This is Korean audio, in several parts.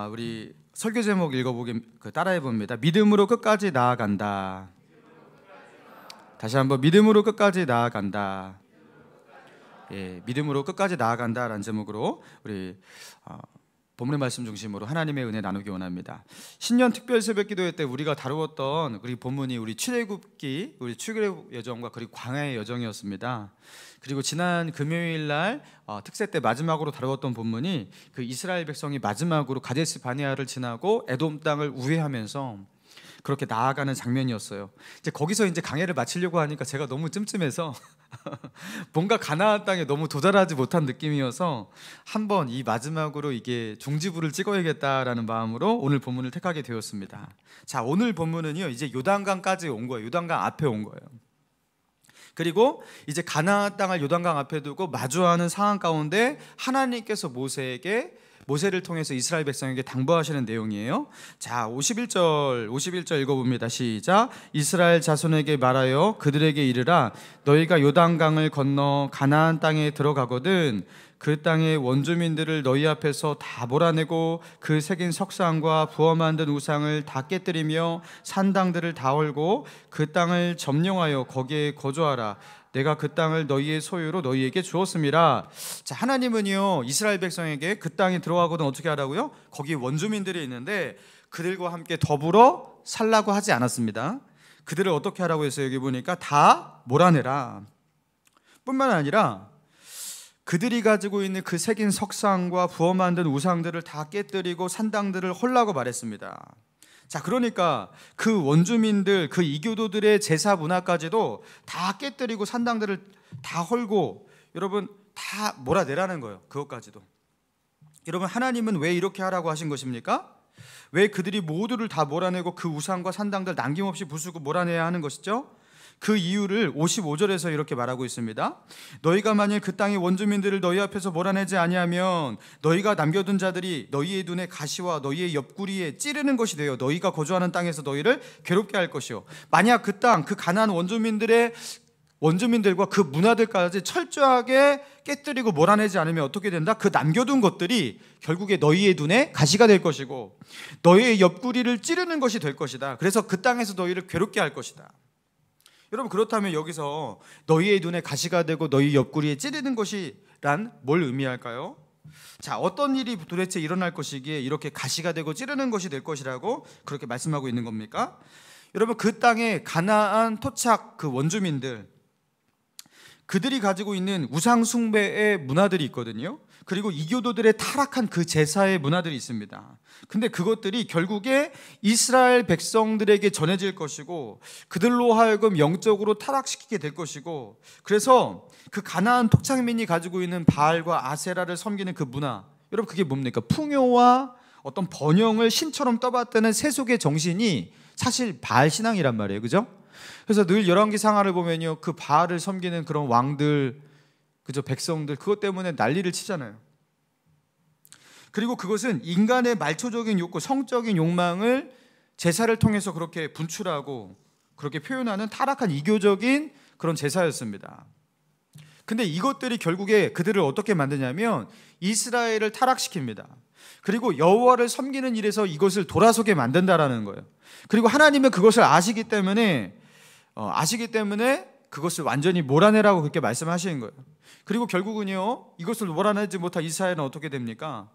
우리 설교 제목 읽어보기 따라해 봅니다. 믿음으로 끝까지 나아간다. 다시 한번 믿음으로 끝까지 나아간다. 예, 믿음으로 끝까지 나아간다라는 제목으로 우리 본문의 말씀 중심으로 하나님의 은혜 나누기 원합니다. 신년 특별 새벽 기도회 때 우리가 다루었던 우리 본문이 우리 출애굽기, 우리 출애굽 여정과 그리고 광야의 여정이었습니다. 그리고 지난 금요일 날 특세 때 마지막으로 다루었던 본문이 그 이스라엘 백성이 마지막으로 가데스 바네아를 지나고 에돔 땅을 우회하면서 그렇게 나아가는 장면이었어요. 이제 거기서 이제 강해를 마치려고 하니까 제가 너무 찜찜해서 뭔가 가나안 땅에 너무 도달하지 못한 느낌이어서 한번 이 마지막으로 이게 종지부를 찍어야겠다라는 마음으로 오늘 본문을 택하게 되었습니다. 자, 오늘 본문은요 이제 요단강까지 온 거예요. 요단강 앞에 온 거예요. 그리고 이제 가나안 땅을 요단강 앞에 두고 마주하는 상황 가운데 하나님께서 모세를 통해서 이스라엘 백성에게 당부하시는 내용이에요. 자, 51절 읽어봅니다. 시작. 이스라엘 자손에게 말하여 그들에게 이르라. 너희가 요단강을 건너 가나안 땅에 들어가거든 그 땅의 원주민들을 너희 앞에서 다 몰아내고 그 새긴 석상과 부어 만든 우상을 다 깨뜨리며 산당들을 다 헐고 그 땅을 점령하여 거기에 거주하라. 내가 그 땅을 너희의 소유로 너희에게 주었음이라. 자, 하나님은요 이스라엘 백성에게 그 땅에 들어가거든 어떻게 하라고요? 거기 원주민들이 있는데 그들과 함께 더불어 살라고 하지 않았습니다. 그들을 어떻게 하라고 했어요? 여기 보니까 다 몰아내라. 뿐만 아니라 그들이 가지고 있는 그 새긴 석상과 부어 만든 우상들을 다 깨뜨리고 산당들을 헐라고 말했습니다. 자, 그러니까 그 원주민들, 그 이교도들의 제사 문화까지도 다 깨뜨리고 산당들을 다 헐고 여러분 다 몰아내라는 거예요. 그것까지도. 여러분, 하나님은 왜 이렇게 하라고 하신 것입니까? 왜 그들이 모두를 다 몰아내고 그 우상과 산당들 남김없이 부수고 몰아내야 하는 것이죠? 그 이유를 55절에서 이렇게 말하고 있습니다. 너희가 만일 그 땅의 원주민들을 너희 앞에서 몰아내지 아니하면 너희가 남겨둔 자들이 너희의 눈에 가시와 너희의 옆구리에 찌르는 것이 되어 너희가 거주하는 땅에서 너희를 괴롭게 할 것이요. 만약 그 땅, 그 가나안 원주민들과 그 문화들까지 철저하게 깨뜨리고 몰아내지 않으면 어떻게 된다? 그 남겨둔 것들이 결국에 너희의 눈에 가시가 될 것이고 너희의 옆구리를 찌르는 것이 될 것이다. 그래서 그 땅에서 너희를 괴롭게 할 것이다. 여러분, 그렇다면 여기서 너희의 눈에 가시가 되고 너희 옆구리에 찌르는 것이란 뭘 의미할까요? 자, 어떤 일이 도대체 일어날 것이기에 이렇게 가시가 되고 찌르는 것이 될 것이라고 그렇게 말씀하고 있는 겁니까? 여러분, 그 땅에 가나안 토착 그 원주민들, 그들이 가지고 있는 우상 숭배의 문화들이 있거든요. 그리고 이교도들의 타락한 그 제사의 문화들이 있습니다. 근데 그것들이 결국에 이스라엘 백성들에게 전해질 것이고 그들로 하여금 영적으로 타락시키게 될 것이고, 그래서 그 가나안 토착민이 가지고 있는 바알과 아세라를 섬기는 그 문화, 여러분 그게 뭡니까? 풍요와 어떤 번영을 신처럼 떠받드는 세속의 정신이 사실 바알 신앙이란 말이에요. 그죠? 그래서 늘 열왕기상하를 보면요, 그 바알을 섬기는 그런 왕들, 그죠, 백성들, 그것 때문에 난리를 치잖아요. 그리고 그것은 인간의 말초적인 욕구, 성적인 욕망을 제사를 통해서 그렇게 분출하고 그렇게 표현하는 타락한 이교적인 그런 제사였습니다. 근데 이것들이 결국에 그들을 어떻게 만드냐면 이스라엘을 타락시킵니다. 그리고 여호와를 섬기는 일에서 이것을 돌아서게 만든다라는 거예요. 그리고 하나님은 그것을 아시기 때문에 그것을 완전히 몰아내라고 그렇게 말씀하시는 거예요. 그리고 결국은요, 이것을 몰아내지 못한 이스라엘은 어떻게 됩니까?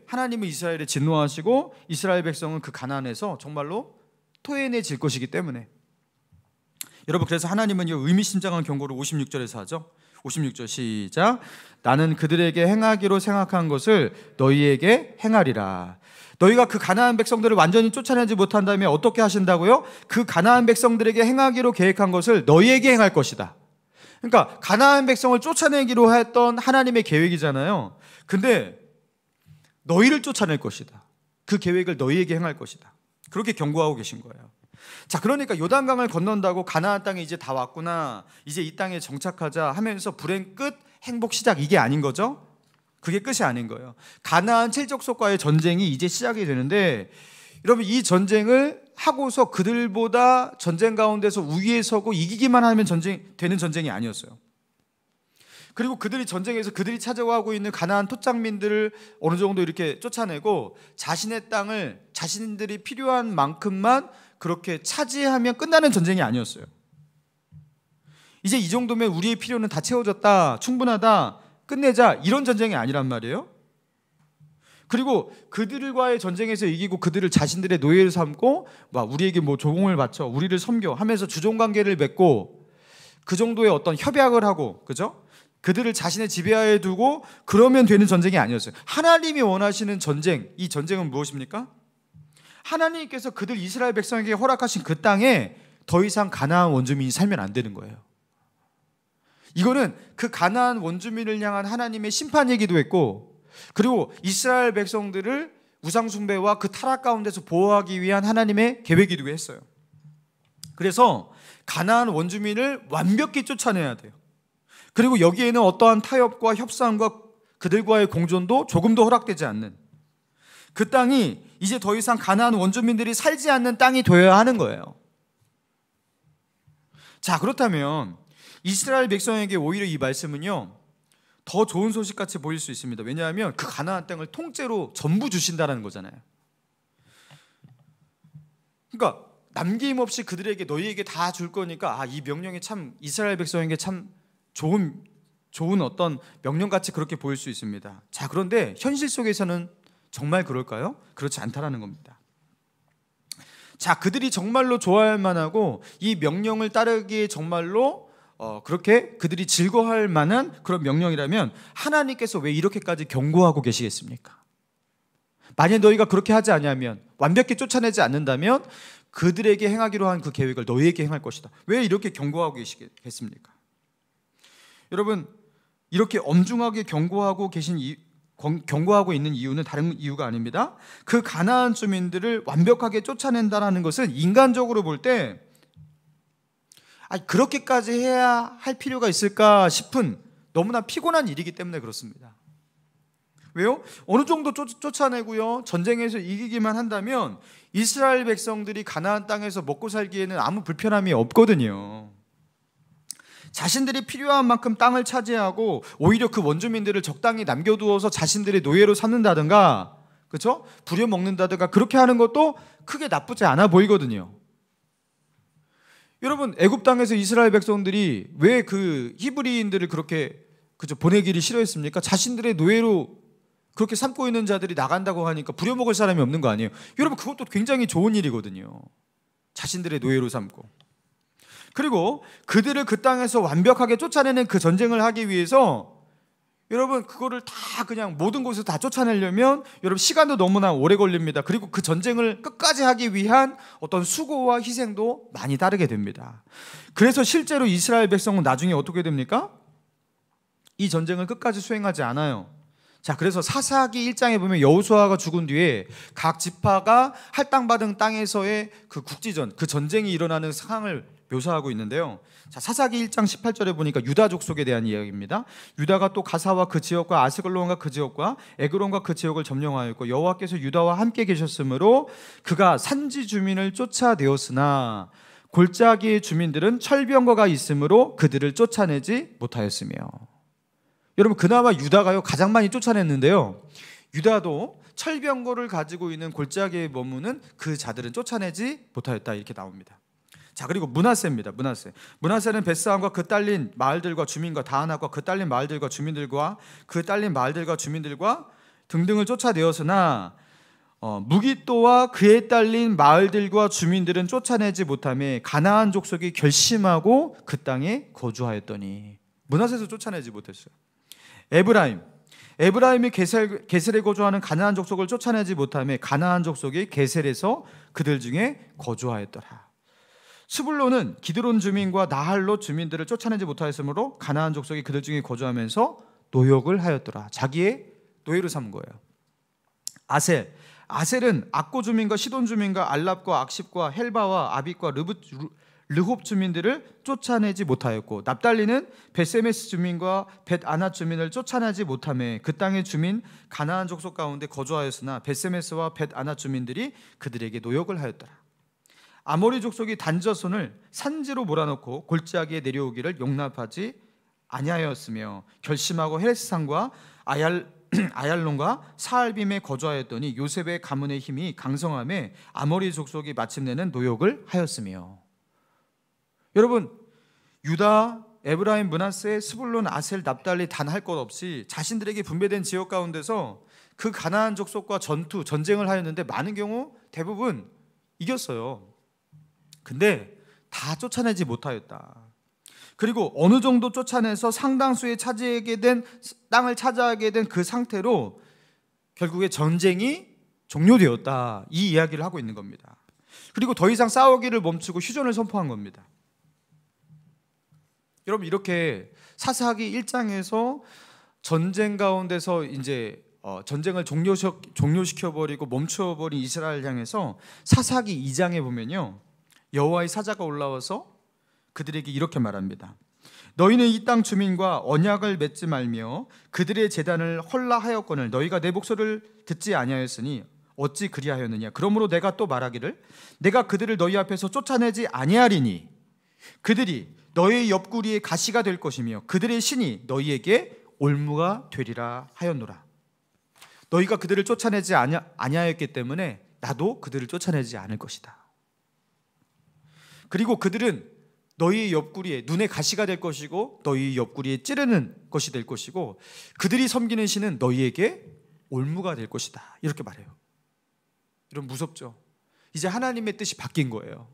하나님은 이스라엘에 진노하시고 이스라엘 백성은 그 가나안에서 정말로 토해내질 것이기 때문에. 여러분, 그래서 하나님은요 의미심장한 경고를 56절에서 하죠. 56절 시작. 나는 그들에게 행하기로 생각한 것을 너희에게 행하리라. 너희가 그 가나안 백성들을 완전히 쫓아내지 못한다면 어떻게 하신다고요? 그 가나안 백성들에게 행하기로 계획한 것을 너희에게 행할 것이다. 그러니까 가나안 백성을 쫓아내기로 했던 하나님의 계획이잖아요. 근데 너희를 쫓아낼 것이다. 그 계획을 너희에게 행할 것이다. 그렇게 경고하고 계신 거예요. 자, 그러니까 요단강을 건넌다고 가나안 땅에 이제 다 왔구나, 이제 이 땅에 정착하자 하면서 불행 끝, 행복 시작, 이게 아닌 거죠. 그게 끝이 아닌 거예요. 가나안 칠족속과의 전쟁이 이제 시작이 되는데, 여러분 이 전쟁을 하고서 그들보다 전쟁 가운데서 우위에 서고 이기기만 하면 되는 전쟁이 아니었어요. 그리고 그들이 전쟁에서 그들이 차지하고 있는 가나안 토착민들을 어느 정도 이렇게 쫓아내고 자신의 땅을 자신들이 필요한 만큼만 그렇게 차지하면 끝나는 전쟁이 아니었어요. 이제 이 정도면 우리의 필요는 다 채워졌다, 충분하다, 끝내자, 이런 전쟁이 아니란 말이에요. 그리고 그들과의 전쟁에서 이기고 그들을 자신들의 노예를 삼고 우리에게 조공을 바쳐 우리를 섬겨 하면서 주종관계를 맺고 그 정도의 어떤 협약을 하고, 그죠? 그들을 자신의 지배하에 두고 그러면 되는 전쟁이 아니었어요. 하나님이 원하시는 전쟁, 이 전쟁은 무엇입니까? 하나님께서 그들 이스라엘 백성에게 허락하신 그 땅에 더 이상 가나안 원주민이 살면 안 되는 거예요. 이거는 그 가나안 원주민을 향한 하나님의 심판이기도 했고, 그리고 이스라엘 백성들을 우상숭배와 그 타락 가운데서 보호하기 위한 하나님의 계획이기도 했어요. 그래서 가나안 원주민을 완벽히 쫓아내야 돼요. 그리고 여기에는 어떠한 타협과 협상과 그들과의 공존도 조금도 허락되지 않는, 그 땅이 이제 더 이상 가나안 원주민들이 살지 않는 땅이 되어야 하는 거예요. 자, 그렇다면 이스라엘 백성에게 오히려 이 말씀은요 더 좋은 소식같이 보일 수 있습니다. 왜냐하면 그 가나안 땅을 통째로 전부 주신다는 거잖아요. 그러니까 남김없이 그들에게 너희에게 다 줄 거니까 이 명령이 참 이스라엘 백성에게 참 좋은 어떤 명령같이 그렇게 보일 수 있습니다. 자, 그런데 현실 속에서는 정말 그럴까요? 그렇지 않다라는 겁니다. 자, 그들이 정말로 좋아할 만하고 이 명령을 따르기에 정말로 그렇게 그들이 즐거워할 만한 그런 명령이라면 하나님께서 왜 이렇게까지 경고하고 계시겠습니까? 만약 너희가 그렇게 하지 않으면, 완벽히 쫓아내지 않는다면 그들에게 행하기로 한 그 계획을 너희에게 행할 것이다. 왜 이렇게 경고하고 계시겠습니까? 여러분, 이렇게 엄중하게 경고하고 있는 이유는 다른 이유가 아닙니다. 그 가나안 주민들을 완벽하게 쫓아낸다는 것은 인간적으로 볼 때 그렇게까지 해야 할 필요가 있을까 싶은 너무나 피곤한 일이기 때문에 그렇습니다. 왜요? 어느 정도 쫓아내고요 전쟁에서 이기기만 한다면 이스라엘 백성들이 가나안 땅에서 먹고 살기에는 아무 불편함이 없거든요. 자신들이 필요한 만큼 땅을 차지하고 오히려 그 원주민들을 적당히 남겨두어서 자신들의 노예로 삼는다든가, 그렇죠? 부려먹는다든가 그렇게 하는 것도 크게 나쁘지 않아 보이거든요. 여러분, 애굽 땅에서 이스라엘 백성들이 왜 그 히브리인들을 그렇게 보내기를 싫어했습니까? 자신들의 노예로 그렇게 삼고 있는 자들이 나간다고 하니까 부려먹을 사람이 없는 거 아니에요? 여러분, 그것도 굉장히 좋은 일이거든요. 자신들의 노예로 삼고. 그리고 그들을 그 땅에서 완벽하게 쫓아내는 그 전쟁을 하기 위해서 여러분, 그거를 다 그냥 모든 곳에서 다 쫓아내려면 여러분 시간도 너무나 오래 걸립니다. 그리고 그 전쟁을 끝까지 하기 위한 어떤 수고와 희생도 많이 따르게 됩니다. 그래서 실제로 이스라엘 백성은 나중에 어떻게 됩니까? 이 전쟁을 끝까지 수행하지 않아요. 자, 그래서 사사기 1장에 보면 여호수아가 죽은 뒤에 각 지파가 할당받은 땅에서의 그 국지전, 그 전쟁이 일어나는 상황을 묘사하고 있는데요. 자, 사사기 1장 18절에 보니까 유다 족속에 대한 이야기입니다. 유다가 또 가사와 그 지역과 아스글론과 그 지역과 에그론과 그 지역을 점령하였고 여호와께서 유다와 함께 계셨으므로 그가 산지 주민을 쫓아내었으나 골짜기의 주민들은 철병거가 있으므로 그들을 쫓아내지 못하였으며. 여러분, 그나마 유다가요 가장 많이 쫓아냈는데요, 유다도 철병거를 가지고 있는 골짜기에 머무는 그 자들은 쫓아내지 못하였다, 이렇게 나옵니다. 자, 그리고 므낫세입니다. 므낫세는 벳사함과 그 딸린 마을들과 주민과 다하나과 그 딸린 마을들과 주민들과 그 딸린 마을들과 주민들과 등등을 쫓아내었으나 무깃도와 그에 딸린 마을들과 주민들은 쫓아내지 못하며 가나안 족속이 결심하고 그 땅에 거주하였더니. 므낫세도 쫓아내지 못했어요. 에브라임이 게셀에 거주하는 가나안 족속을 쫓아내지 못하며 가나안 족속이 게셀에서 그들 중에 거주하였더라. 스불론은 기드론 주민과 나할롯 주민들을 쫓아내지 못하였으므로 가나안 족속이 그들 중에 거주하면서 노역을 하였더라. 자기의 노예로 삼은 거예요. 아셀은 악고 주민과 시돈 주민과 알랍과 악십과 헬바와 아빗과 르홉 주민들을 쫓아내지 못하였고, 납달리는 벳세메스 주민과 벳아낫 주민을 쫓아내지 못하며 그 땅의 주민 가나안 족속 가운데 거주하였으나 벳세메스와 벳아낫 주민들이 그들에게 노역을 하였더라. 아모리 족속이 단저손을 산지로 몰아넣고 골짜기에 내려오기를 용납하지 아니하였으며 결심하고 헤레스산과 아얄론과 사알빔에 거주하였더니 요셉의 가문의 힘이 강성함에 아모리 족속이 마침내는 노역을 하였으며. 여러분, 유다, 에브라임, 므낫세, 스불론, 아셀, 납달리 단 할 것 없이 자신들에게 분배된 지역 가운데서 그 가나안 족속과 전쟁을 하였는데 많은 경우 대부분 이겼어요. 근데 다 쫓아내지 못하였다. 그리고 어느 정도 쫓아내서 상당수의 땅을 차지하게 된 그 상태로 결국에 전쟁이 종료되었다, 이 이야기를 하고 있는 겁니다. 그리고 더 이상 싸우기를 멈추고 휴전을 선포한 겁니다. 여러분, 이렇게 사사기 1장에서 전쟁 가운데서 이제 전쟁을 종료시켜버리고 멈춰버린 이스라엘 향해서 사사기 2장에 보면요, 여호와의 사자가 올라와서 그들에게 이렇게 말합니다. 너희는 이 땅 주민과 언약을 맺지 말며 그들의 제단을 헐라하였거늘 너희가 내 목소리를 듣지 아니하였으니 어찌 그리하였느냐. 그러므로 내가 또 말하기를 내가 그들을 너희 앞에서 쫓아내지 아니하리니 그들이 너희 옆구리에 가시가 될 것이며 그들의 신이 너희에게 올무가 되리라 하였노라. 너희가 그들을 쫓아내지 아니하였기 때문에 나도 그들을 쫓아내지 않을 것이다. 그리고 그들은 너희 옆구리에 눈에 가시가 될 것이고 너희 옆구리에 찌르는 것이 될 것이고 그들이 섬기는 신은 너희에게 올무가 될 것이다, 이렇게 말해요. 여러분, 무섭죠? 이제 하나님의 뜻이 바뀐 거예요.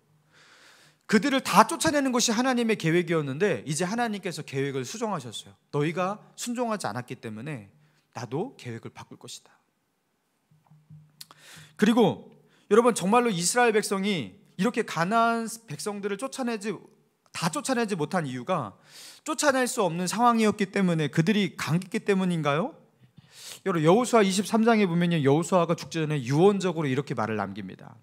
그들을 다 쫓아내는 것이 하나님의 계획이었는데 이제 하나님께서 계획을 수정하셨어요. 너희가 순종하지 않았기 때문에 나도 계획을 바꿀 것이다. 그리고 여러분, 정말로 이스라엘 백성이 이렇게 가나안 백성들을 다 쫓아내지 못한 이유가 쫓아낼 수 없는 상황이었기 때문에, 그들이 강했기 때문인가요? 여러분, 여호수아 23장에 보면 여호수아가 죽기 전에 유언적으로 이렇게 말을 남깁니다.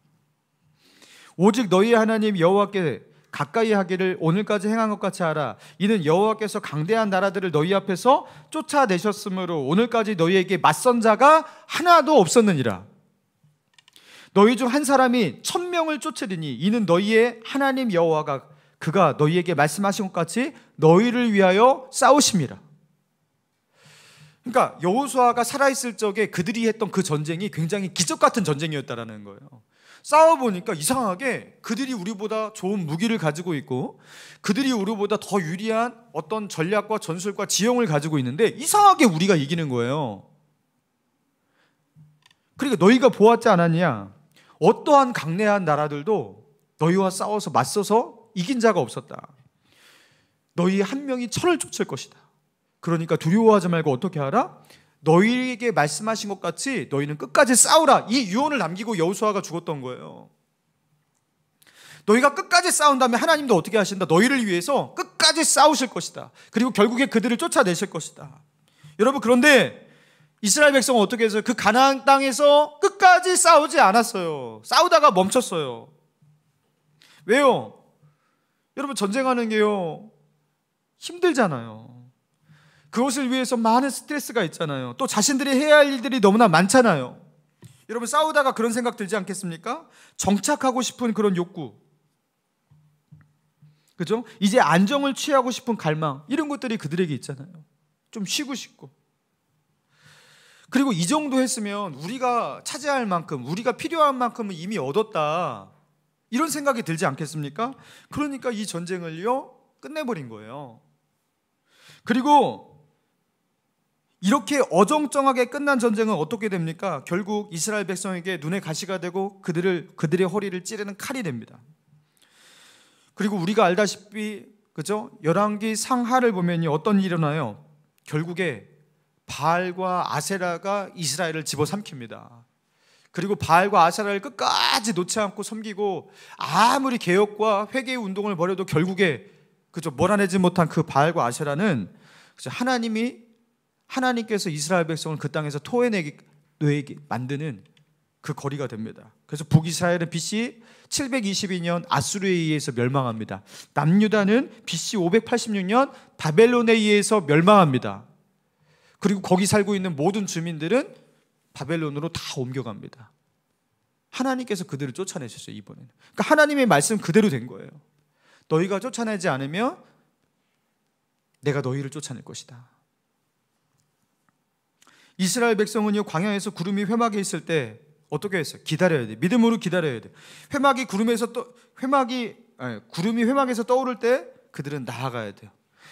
오직 너희 하나님 여호와께 가까이 하기를 오늘까지 행한 것 같이 하라. 이는 여호와께서 강대한 나라들을 너희 앞에서 쫓아내셨으므로 오늘까지 너희에게 맞선 자가 하나도 없었느니라. 너희 중 한 사람이 1000명을 쫓으리니 이는 너희의 하나님 여호와가 그가 너희에게 말씀하신 것 같이 너희를 위하여 싸우심이라. 그러니까 여호수아가 살아있을 적에 그들이 했던 그 전쟁이 굉장히 기적 같은 전쟁이었다라는 거예요. 싸워보니까 이상하게 그들이 우리보다 좋은 무기를 가지고 있고 그들이 우리보다 더 유리한 어떤 전략과 전술과 지형을 가지고 있는데 이상하게 우리가 이기는 거예요. 그러니까 너희가 보았지 않았냐? 어떠한 강대한 나라들도 너희와 싸워서 맞서서 이긴 자가 없었다. 너희 한 명이 1000을 쫓을 것이다. 그러니까 두려워하지 말고 어떻게 하라? 너희에게 말씀하신 것 같이 너희는 끝까지 싸우라. 이 유언을 남기고 여호수아가 죽었던 거예요. 너희가 끝까지 싸운다면 하나님도 어떻게 하신다? 너희를 위해서 끝까지 싸우실 것이다. 그리고 결국에 그들을 쫓아내실 것이다. 여러분, 그런데 이스라엘 백성은 어떻게 했어요? 그 가나안 땅에서 끝까지 싸우지 않았어요. 싸우다가 멈췄어요. 왜요? 여러분, 전쟁하는 게요, 힘들잖아요. 그것을 위해서 많은 스트레스가 있잖아요. 또 자신들이 해야 할 일들이 너무나 많잖아요. 여러분, 싸우다가 그런 생각 들지 않겠습니까? 정착하고 싶은 그런 욕구, 그죠? 이제 안정을 취하고 싶은 갈망, 이런 것들이 그들에게 있잖아요. 좀 쉬고 싶고. 그리고 이 정도 했으면 우리가 차지할 만큼, 우리가 필요한 만큼은 이미 얻었다, 이런 생각이 들지 않겠습니까? 그러니까 이 전쟁을요, 끝내버린 거예요. 그리고 이렇게 어정쩡하게 끝난 전쟁은 어떻게 됩니까? 결국 이스라엘 백성에게 눈에 가시가 되고 그들의 허리를 찌르는 칼이 됩니다. 그리고 우리가 알다시피, 그죠? 열왕기 상하를 보면 어떤 일이 일어나요? 결국에 바알과 아세라가 이스라엘을 집어삼킵니다. 그리고 바알과 아세라를 끝까지 놓지 않고 섬기고 아무리 개혁과 회개의 운동을 벌여도 결국에, 그죠, 몰아내지 못한 그 바알과 아세라는, 그죠, 하나님께서 이스라엘 백성을 그 땅에서 토해내게 만드는 그 거리가 됩니다. 그래서 북이스라엘은 BC 722년 아수르에 의해서 멸망합니다. 남유다는 BC 586년 바벨론에 의해서 멸망합니다. 그리고 거기 살고 있는 모든 주민들은 바벨론으로 다 옮겨갑니다. 하나님께서 그들을 쫓아내셨어요, 이번에는. 그러니까 하나님의 말씀 그대로 된 거예요. 너희가 쫓아내지 않으면 내가 너희를 쫓아낼 것이다. 이스라엘 백성은요, 광야에서 구름이 회막에 있을 때 어떻게 했어요? 기다려야 돼. 믿음으로 기다려야 돼. 구름이 회막에서 떠오를 때 그들은 나아가야 돼요.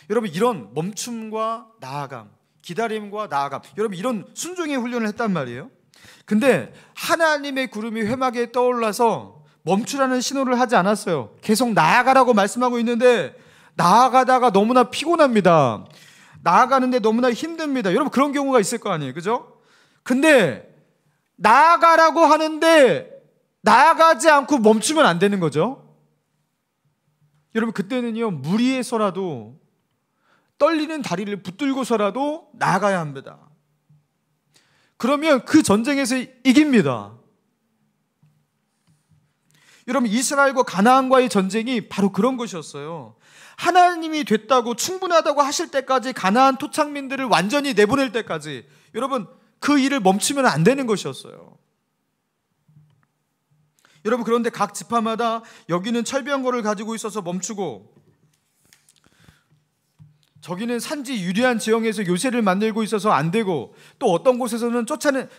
여러분, 이런 멈춤과 나아감, 기다림과 나아감, 여러분 이런 순종의 훈련을 했단 말이에요. 근데 하나님의 구름이 회막에 떠올라서 멈추라는 신호를 하지 않았어요. 계속 나아가라고 말씀하고 있는데 나아가다가 너무나 피곤합니다. 나아가는데 너무나 힘듭니다. 여러분 그런 경우가 있을 거 아니에요, 그죠? 근데 나아가라고 하는데 나아가지 않고 멈추면 안 되는 거죠. 여러분 그때는요, 무리해서라도 떨리는 다리를 붙들고서라도 나아가야 합니다. 그러면 그 전쟁에서 이깁니다. 여러분 이스라엘과 가나안과의 전쟁이 바로 그런 것이었어요. 하나님이 됐다고 충분하다고 하실 때까지, 가나안 토착민들을 완전히 내보낼 때까지 여러분 그 일을 멈추면 안 되는 것이었어요. 여러분 그런데 각 지파마다 여기는 철병거를 가지고 있어서 멈추고, 저기는 산지 유리한 지형에서 요새를 만들고 있어서 안 되고, 또 어떤 곳에서는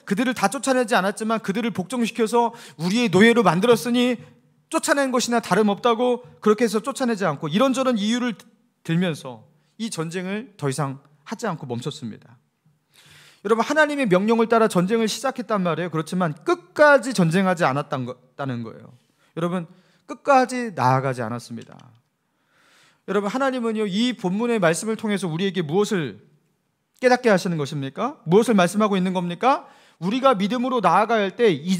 그들을 다 쫓아내지 않았지만 그들을 복종시켜서 우리의 노예로 만들었으니 쫓아낸 것이나 다름없다고 그렇게 해서 쫓아내지 않고, 이런저런 이유를 들면서 이 전쟁을 더 이상 하지 않고 멈췄습니다. 여러분 하나님의 명령을 따라 전쟁을 시작했단 말이에요. 그렇지만 끝까지 전쟁하지 않았다는 거예요. 여러분 끝까지 나아가지 않았습니다. 여러분 하나님은요, 이 본문의 말씀을 통해서 우리에게 무엇을 깨닫게 하시는 것입니까? 무엇을 말씀하고 있는 겁니까? 우리가 믿음으로 나아가야 할 때 이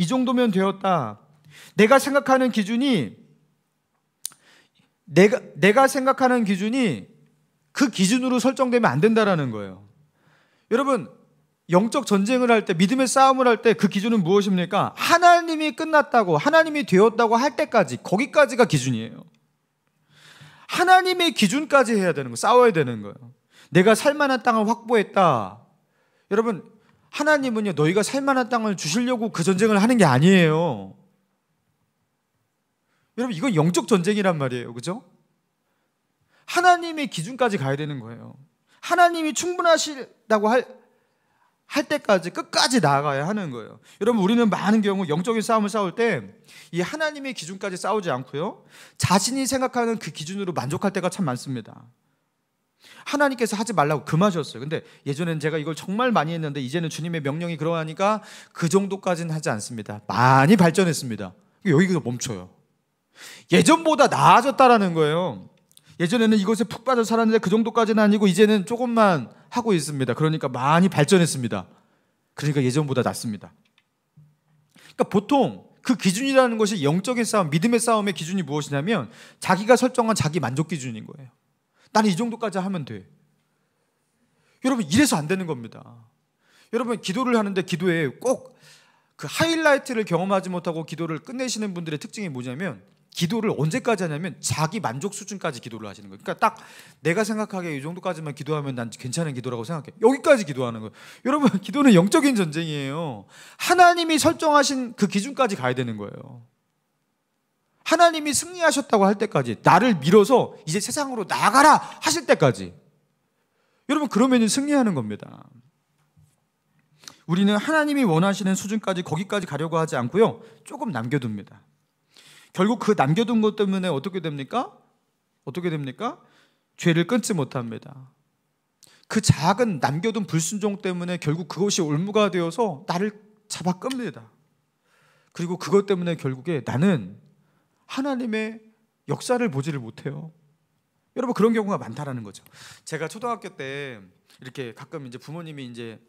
정도면 되었다. 내가 생각하는 기준이 그 기준으로 설정되면 안 된다라는 거예요. 여러분 영적 전쟁을 할 때, 믿음의 싸움을 할 때 그 기준은 무엇입니까? 하나님이 끝났다고, 하나님이 되었다고 할 때까지, 거기까지가 기준이에요. 하나님의 기준까지 해야 되는 거예요. 싸워야 되는 거예요. 내가 살만한 땅을 확보했다. 여러분 하나님은요, 너희가 살만한 땅을 주시려고 그 전쟁을 하는 게 아니에요. 여러분 이건 영적 전쟁이란 말이에요, 그죠? 하나님의 기준까지 가야 되는 거예요. 하나님이 충분하시다고 할 때까지 끝까지 나아가야 하는 거예요. 여러분 우리는 많은 경우 영적인 싸움을 싸울 때 이 하나님의 기준까지 싸우지 않고요, 자신이 생각하는 그 기준으로 만족할 때가 참 많습니다. 하나님께서 하지 말라고 금하셨어요. 근데 예전엔 제가 이걸 정말 많이 했는데 이제는 주님의 명령이 그러하니까 그 정도까지는 하지 않습니다. 많이 발전했습니다. 여기서 멈춰요. 예전보다 나아졌다라는 거예요. 예전에는 이것에 푹 빠져 살았는데 그 정도까지는 아니고 이제는 조금만 하고 있습니다. 그러니까 많이 발전했습니다. 그러니까 예전보다 낫습니다. 그러니까 보통 그 기준이라는 것이 영적인 싸움, 믿음의 싸움의 기준이 무엇이냐면 자기가 설정한 자기 만족 기준인 거예요. 나는 이 정도까지 하면 돼. 여러분 이래서 안 되는 겁니다. 여러분 기도를 하는데 기도에 꼭 그 하이라이트를 경험하지 못하고 기도를 끝내시는 분들의 특징이 뭐냐면, 기도를 언제까지 하냐면 자기 만족 수준까지 기도를 하시는 거예요. 그러니까 딱 내가 생각하기에 이 정도까지만 기도하면 난 괜찮은 기도라고 생각해. 여기까지 기도하는 거예요. 여러분 기도는 영적인 전쟁이에요. 하나님이 설정하신 그 기준까지 가야 되는 거예요. 하나님이 승리하셨다고 할 때까지, 나를 밀어서 이제 세상으로 나가라 하실 때까지, 여러분 그러면 승리하는 겁니다. 우리는 하나님이 원하시는 수준까지, 거기까지 가려고 하지 않고요, 조금 남겨둡니다. 결국 그 남겨둔 것 때문에 어떻게 됩니까? 죄를 끊지 못합니다. 그 작은 남겨둔 불순종 때문에 결국 그것이 올무가 되어서 나를 잡아 끕니다. 그리고 그것 때문에 결국에 나는 하나님의 역사를 보지를 못해요. 여러분 그런 경우가 많다라는 거죠. 제가 초등학교 때 이렇게 가끔 이제 부모님이 이제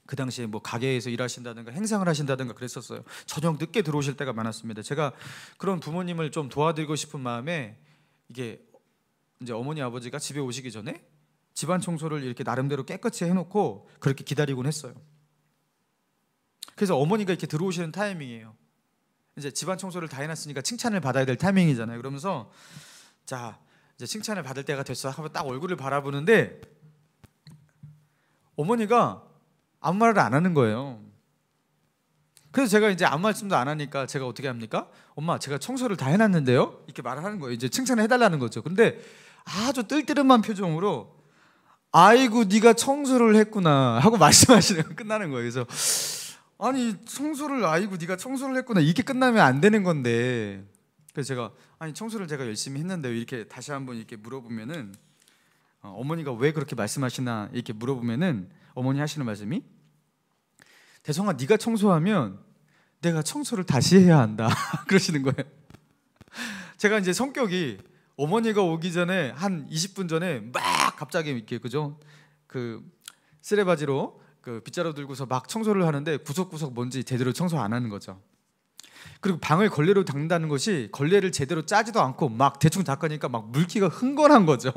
그 당시에 뭐 가게에서 일하신다든가 행상을 하신다든가 그랬었어요. 저녁 늦게 들어오실 때가 많았습니다. 제가 그런 부모님을 좀 도와드리고 싶은 마음에 이게 이제 어머니 아버지가 집에 오시기 전에 집안 청소를 이렇게 나름대로 깨끗이 해놓고 그렇게 기다리곤 했어요. 그래서 어머니가 이렇게 들어오시는 타이밍이에요. 이제 집안 청소를 다 해놨으니까 칭찬을 받아야 될 타이밍이잖아요. 그러면서 자 이제 칭찬을 받을 때가 됐어 하고 딱 얼굴을 바라보는데 어머니가 아무 말을 안 하는 거예요. 그래서 제가 이제 아무 말씀도 안 하니까 제가 어떻게 합니까? 엄마 제가 청소를 다 해놨는데요? 이렇게 말을 하는 거예요. 이제 칭찬을 해달라는 거죠. 근데 아주 뜰뜨름한 표정으로 아이고 네가 청소를 했구나 하고 말씀하시는 거 끝나는 거예요. 그래서 아니 청소를 아이고 네가 청소를 했구나 이게 끝나면 안 되는 건데, 그래서 제가 아니 청소를 제가 열심히 했는데 이렇게 다시 한번 이렇게 물어보면은 어머니가 왜 그렇게 말씀하시나 이렇게 물어보면은 어머니 하시는 말씀이 대성아 네가 청소하면 내가 청소를 다시 해야 한다 그러시는 거예요. 제가 이제 성격이 어머니가 오기 전에 한 20분 전에 막 갑자기 이렇게 그죠? 그 쓰레바지로 그 빗자루 들고서 막 청소를 하는데 구석구석 뭔지 제대로 청소 안 하는 거죠. 그리고 방을 걸레로 닦는다는 것이 걸레를 제대로 짜지도 않고 막 대충 닦으니까 막 물기가 흥건한 거죠.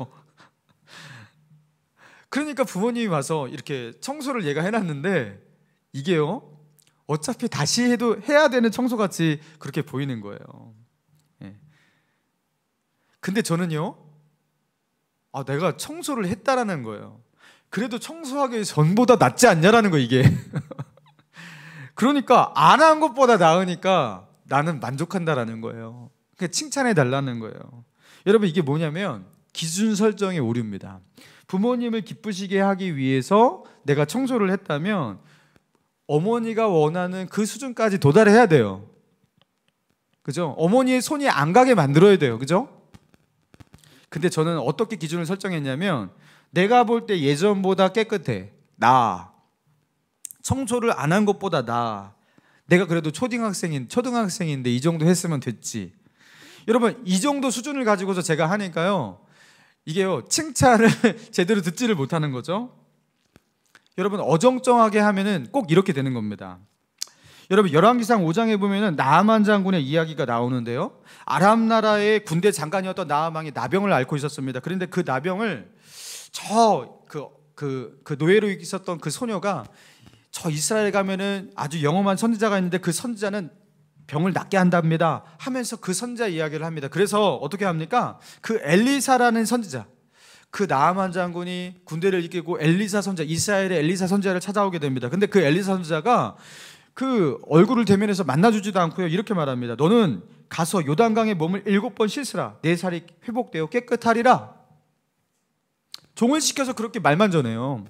그러니까 부모님이 와서 이렇게 청소를 얘가 해놨는데 이게요 어차피 다시 해도 해야 되는 청소같이 그렇게 보이는 거예요. 예. 근데 저는요 내가 청소를 했다라는 거예요. 그래도 청소하기 전보다 낫지 않냐라는 거 이게. 그러니까 안 한 것보다 나으니까 나는 만족한다라는 거예요. 그러니까 칭찬해 달라는 거예요. 여러분 이게 뭐냐면 기준 설정의 오류입니다. 부모님을 기쁘시게 하기 위해서 내가 청소를 했다면 어머니가 원하는 그 수준까지 도달해야 돼요. 그죠? 어머니의 손이 안 가게 만들어야 돼요. 그죠? 근데 저는 어떻게 기준을 설정했냐면 내가 볼 때 예전보다 깨끗해. 나아. 청소를 안 한 것보다 나아. 내가 그래도 초등학생인데 이 정도 했으면 됐지. 여러분 이 정도 수준을 가지고서 제가 하니까요 이게요 칭찬을 제대로 듣지를 못하는 거죠. 여러분 어정쩡하게 하면은 꼭 이렇게 되는 겁니다. 여러분 열왕기상 5장에 보면은 나아만 장군의 이야기가 나오는데요. 아람 나라의 군대 장관이었던 나아만이 나병을 앓고 있었습니다. 그런데 그 나병을 그 노예로 있었던 그 소녀가 저 이스라엘 가면은 아주 영험한 선지자가 있는데 그 선지자는 병을 낫게 한답니다 하면서 그 선지자 이야기를 합니다. 그래서 어떻게 합니까? 그 엘리사라는 선지자, 그 나아만 장군이 군대를 이끌고 엘리사 선지자, 이스라엘의 엘리사 선지자를 찾아오게 됩니다. 근데 그 엘리사 선지자가 그 얼굴을 대면해서 만나주지도 않고요 이렇게 말합니다. 너는 가서 요단강에 몸을 7번 씻으라. 내 살이 회복되어 깨끗하리라. 종을 시켜서 그렇게 말만 전해요.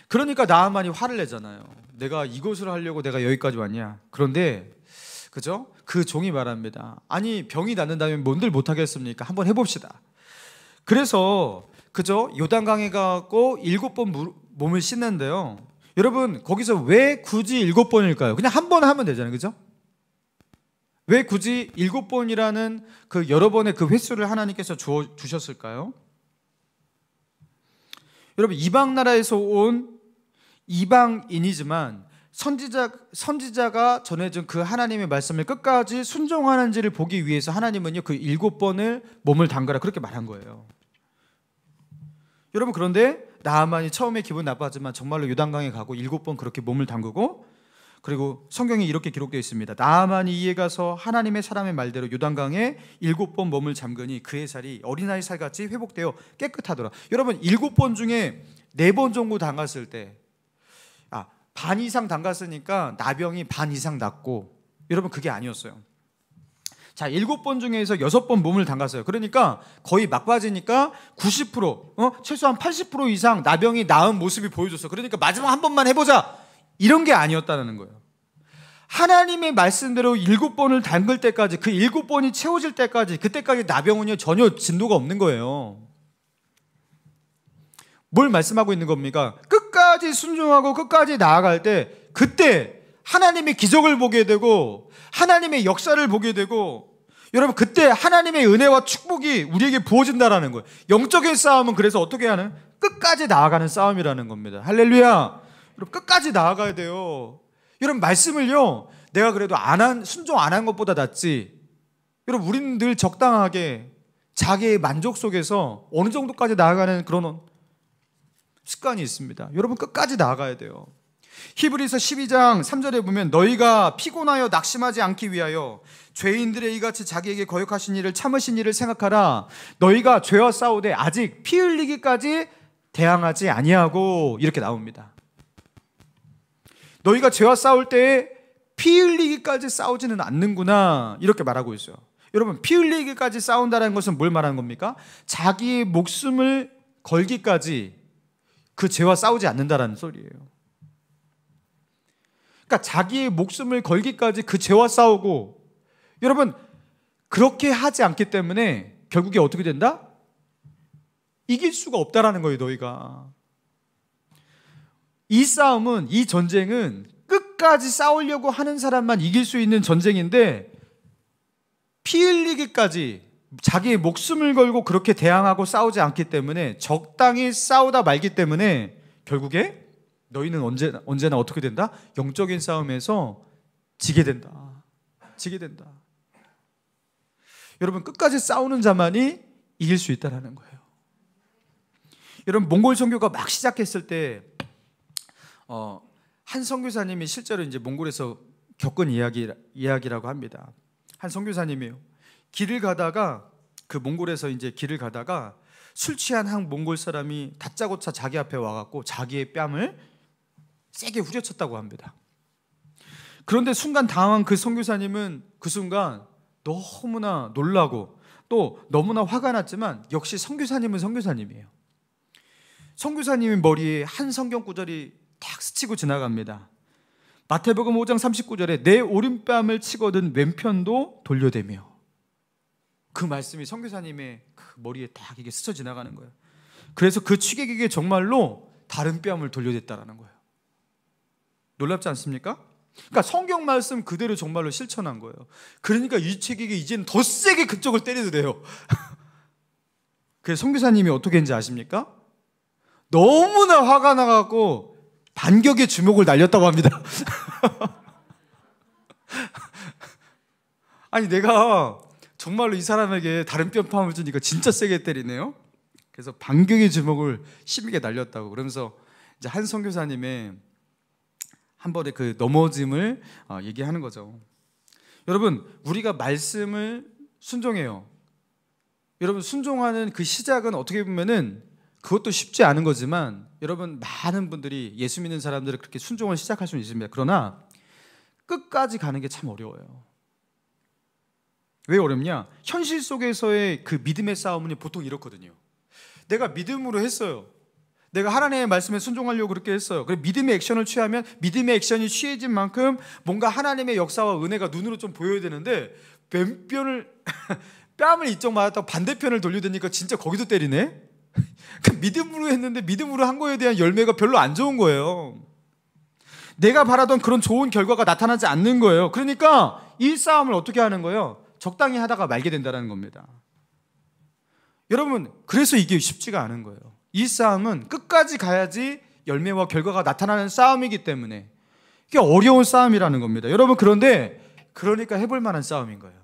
그러니까 나아만이 화를 내잖아요. 내가 이것을 하려고 내가 여기까지 왔냐. 그런데 그죠? 그 종이 말합니다. 아니 병이 낫는다면 뭔들 못하겠습니까? 한번 해봅시다. 그래서 그죠? 요단강에 가고 7번 몸을 씻는데요. 여러분 거기서 왜 굳이 7번일까요? 그냥 한 번 하면 되잖아요. 그죠? 왜 굳이 7번이라는 그 여러 번의 그 횟수를 하나님께서 주셨을까요? 여러분 이방 나라에서 온 이방인이지만 선지자가 전해준 그 하나님의 말씀을 끝까지 순종하는지를 보기 위해서 하나님은요 그 7번을 몸을 담가라 그렇게 말한 거예요. 여러분 그런데 나아만이 처음에 기분 나빴지만 정말로 요단강에 가고 7번 그렇게 몸을 담그고, 그리고 성경에 이렇게 기록되어 있습니다. 나아만이 이에 가서 하나님의 사람의 말대로 요단강에 7번 몸을 잠그니 그의 살이 어린아이 살같이 회복되어 깨끗하더라. 여러분 7번 중에 4번 정도 담갔을 때 반 이상 담갔으니까 나병이 반 이상 낫고, 여러분 그게 아니었어요. 자 7번 중에서 6번 몸을 담갔어요. 그러니까 거의 막바지니까 90% 최소한 80% 이상 나병이 나은 모습이 보여줬어요. 그러니까 마지막 한 번만 해보자 이런 게 아니었다는 거예요. 하나님의 말씀대로 7번을 담글 때까지, 그 7번이 채워질 때까지, 그때까지 나병은요 전혀 진도가 없는 거예요. 뭘 말씀하고 있는 겁니까? 끝까지 순종하고 끝까지 나아갈 때 그때 하나님의 기적을 보게 되고 하나님의 역사를 보게 되고, 여러분 그때 하나님의 은혜와 축복이 우리에게 부어진다라는 거예요. 영적인 싸움은 그래서 어떻게 하는? 끝까지 나아가는 싸움이라는 겁니다. 할렐루야. 여러분 끝까지 나아가야 돼요. 여러분 말씀을요 내가 그래도 순종 안 한 것보다 낫지. 여러분 우리는 늘 적당하게 자기의 만족 속에서 어느 정도까지 나아가는 그런 습관이 있습니다. 여러분 끝까지 나아가야 돼요. 히브리서 12장 3절에 보면 너희가 피곤하여 낙심하지 않기 위하여 죄인들의 이같이 자기에게 거역하신 일을 참으신 일을 생각하라. 너희가 죄와 싸우되 아직 피 흘리기까지 대항하지 아니하고, 이렇게 나옵니다. 너희가 죄와 싸울 때에 피 흘리기까지 싸우지는 않는구나 이렇게 말하고 있어요. 여러분, 피 흘리기까지 싸운다는 것은 뭘 말하는 겁니까? 자기의 목숨을 걸기까지 그 죄와 싸우지 않는다라는 소리예요. 그러니까 자기의 목숨을 걸기까지 그 죄와 싸우고, 여러분, 그렇게 하지 않기 때문에 결국에 어떻게 된다? 이길 수가 없다라는 거예요, 너희가. 이 싸움은, 이 전쟁은 끝까지 싸우려고 하는 사람만 이길 수 있는 전쟁인데, 피 흘리기까지 자기의 목숨을 걸고 그렇게 대항하고 싸우지 않기 때문에, 적당히 싸우다 말기 때문에 결국에 너희는 언제나 어떻게 된다? 영적인 싸움에서 지게 된다. 지게 된다. 여러분, 끝까지 싸우는 자만이 이길 수 있다는 거예요. 여러분, 몽골 선교가 막 시작했을 때 한 선교사님이 실제로 이제 몽골에서 겪은 이야기라고 합니다. 한 선교사님이에요. 길을 가다가, 그 몽골에서 이제 길을 가다가 술 취한 한 몽골 사람이 다짜고짜 자기 앞에 와갖고 자기의 뺨을 세게 후려쳤다고 합니다. 그런데 순간 당황한 그 선교사님은 그 순간 너무나 놀라고 또 너무나 화가 났지만, 역시 선교사님은 선교사님이에요. 선교사님의 머리에 한 성경 구절이 딱 스치고 지나갑니다. 마태복음 5장 39절에 내 오른뺨을 치거든 왼편도 돌려대며. 그 말씀이 선교사님의 그 머리에 딱 이게 스쳐 지나가는 거예요. 그래서 그 취객에게 정말로 다른 뺨을 돌려댔다라는 거예요. 놀랍지 않습니까? 그러니까 성경 말씀 그대로 정말로 실천한 거예요. 그러니까 이 취객이 이제는 더 세게 그쪽을 때려도 돼요. 그래서 선교사님이 어떻게 했는지 아십니까? 너무나 화가 나갖고 반격의 주먹을 날렸다고 합니다. 아니, 내가 정말로 이 사람에게 다른 뺨을 주니까 진짜 세게 때리네요. 그래서 반격의 주먹을 심하게 날렸다고. 그러면서 이제 한 선교사님의 한 번의 그 넘어짐을 얘기하는 거죠. 여러분, 우리가 말씀을 순종해요. 여러분, 순종하는 그 시작은 어떻게 보면은 그것도 쉽지 않은 거지만, 여러분, 많은 분들이 예수 믿는 사람들은 그렇게 순종을 시작할 수는 있습니다. 그러나 끝까지 가는 게 참 어려워요. 왜 어렵냐? 현실 속에서의 그 믿음의 싸움은 보통 이렇거든요. 내가 믿음으로 했어요. 내가 하나님의 말씀에 순종하려고 그렇게 했어요. 그래서 믿음의 액션을 취하면 믿음의 액션이 취해진 만큼 뭔가 하나님의 역사와 은혜가 눈으로 좀 보여야 되는데, 뺨을 이쪽 맞았다고 반대편을 돌려대니까 진짜 거기도 때리네? 믿음으로 했는데 믿음으로 한 거에 대한 열매가 별로 안 좋은 거예요. 내가 바라던 그런 좋은 결과가 나타나지 않는 거예요. 그러니까 이 싸움을 어떻게 하는 거예요? 적당히 하다가 말게 된다는 겁니다. 여러분, 그래서 이게 쉽지가 않은 거예요. 이 싸움은 끝까지 가야지 열매와 결과가 나타나는 싸움이기 때문에 이게 어려운 싸움이라는 겁니다. 여러분, 그러니까 해볼 만한 싸움인 거예요.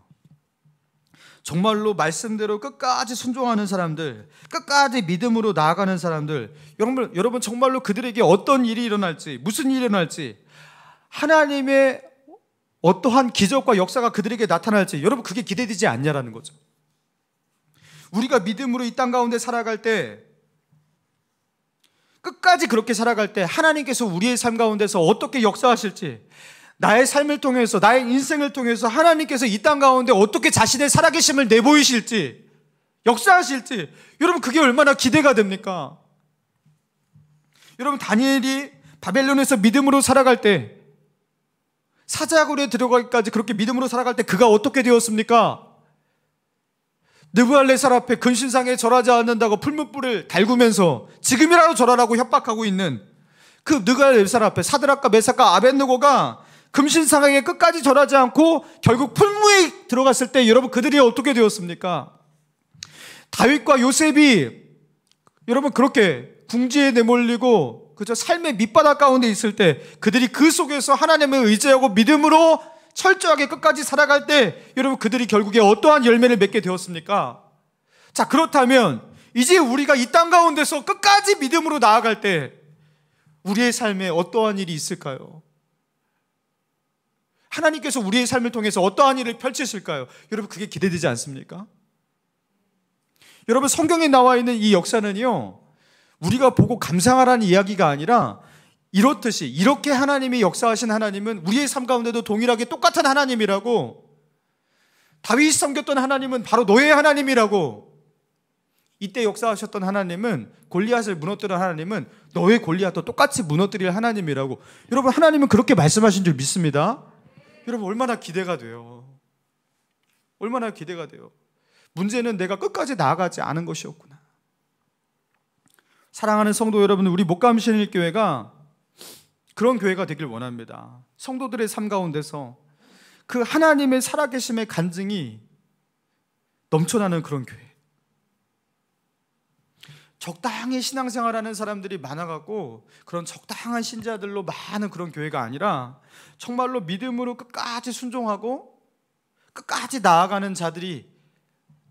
정말로 말씀대로 끝까지 순종하는 사람들, 끝까지 믿음으로 나아가는 사람들, 여러분 정말로 그들에게 어떤 일이 일어날지, 무슨 일이 일어날지, 하나님의 어떠한 기적과 역사가 그들에게 나타날지, 여러분, 그게 기대되지 않냐라는 거죠. 우리가 믿음으로 이 땅 가운데 살아갈 때, 끝까지 그렇게 살아갈 때 하나님께서 우리의 삶 가운데서 어떻게 역사하실지, 나의 삶을 통해서, 나의 인생을 통해서 하나님께서 이 땅 가운데 어떻게 자신의 살아계심을 내보이실지, 역사하실지, 여러분, 그게 얼마나 기대가 됩니까? 여러분, 다니엘이 바벨론에서 믿음으로 살아갈 때, 사자굴에 들어가기까지 그렇게 믿음으로 살아갈 때 그가 어떻게 되었습니까? 느부갈네살 앞에 근신상에 절하지 않는다고 풀무불을 달구면서 지금이라도 절하라고 협박하고 있는 그 느부갈네살 앞에 사드락과 메삭과 아벳느고가 금신상에게 끝까지 절하지 않고 결국 풀무에 들어갔을 때, 여러분, 그들이 어떻게 되었습니까? 다윗과 요셉이 여러분 그렇게 궁지에 내몰리고 그저 삶의 밑바닥 가운데 있을 때, 그들이 그 속에서 하나님을 의지하고 믿음으로 철저하게 끝까지 살아갈 때, 여러분, 그들이 결국에 어떠한 열매를 맺게 되었습니까? 자, 그렇다면 이제 우리가 이 땅 가운데서 끝까지 믿음으로 나아갈 때 우리의 삶에 어떠한 일이 있을까요? 하나님께서 우리의 삶을 통해서 어떠한 일을 펼치실까요? 여러분, 그게 기대되지 않습니까? 여러분, 성경에 나와 있는 이 역사는요, 우리가 보고 감상하라는 이야기가 아니라, 이렇듯이, 이렇게 하나님이 역사하신 하나님은 우리의 삶 가운데도 동일하게 똑같은 하나님이라고, 다윗이 섬겼던 하나님은 바로 너의 하나님이라고. 이때 역사하셨던 하나님은, 골리앗을 무너뜨린 하나님은 너의 골리앗도 똑같이 무너뜨릴 하나님이라고. 여러분, 하나님은 그렇게 말씀하신 줄 믿습니다. 여러분, 얼마나 기대가 돼요. 얼마나 기대가 돼요. 문제는 내가 끝까지 나아가지 않은 것이었구나. 사랑하는 성도 여러분, 우리 목감신일교회가 그런 교회가 되길 원합니다. 성도들의 삶 가운데서 그 하나님의 살아계심의 간증이 넘쳐나는 그런 교회. 적당히 신앙생활하는 사람들이 많아갖고 그런 적당한 신자들로 많은 그런 교회가 아니라 정말로 믿음으로 끝까지 순종하고 끝까지 나아가는 자들이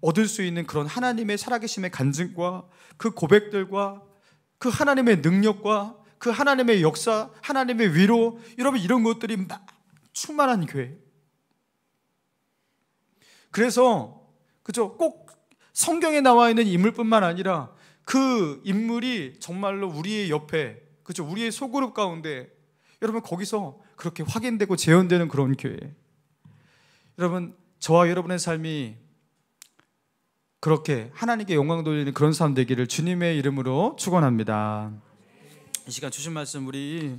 얻을 수 있는 그런 하나님의 살아계심의 간증과 그 고백들과 그 하나님의 능력과 그 하나님의 역사, 하나님의 위로, 여러분, 이런 것들이 막 충만한 교회. 그래서 그죠? 꼭 성경에 나와 있는 인물뿐만 아니라 그 인물이 정말로 우리의 옆에, 그죠? 우리의 소그룹 가운데, 여러분, 거기서 그렇게 확인되고 재현되는 그런 교회. 여러분, 저와 여러분의 삶이 그렇게 하나님께 영광 돌리는 그런 삶 되기를 주님의 이름으로 축원합니다. 이 시간 주신 말씀 우리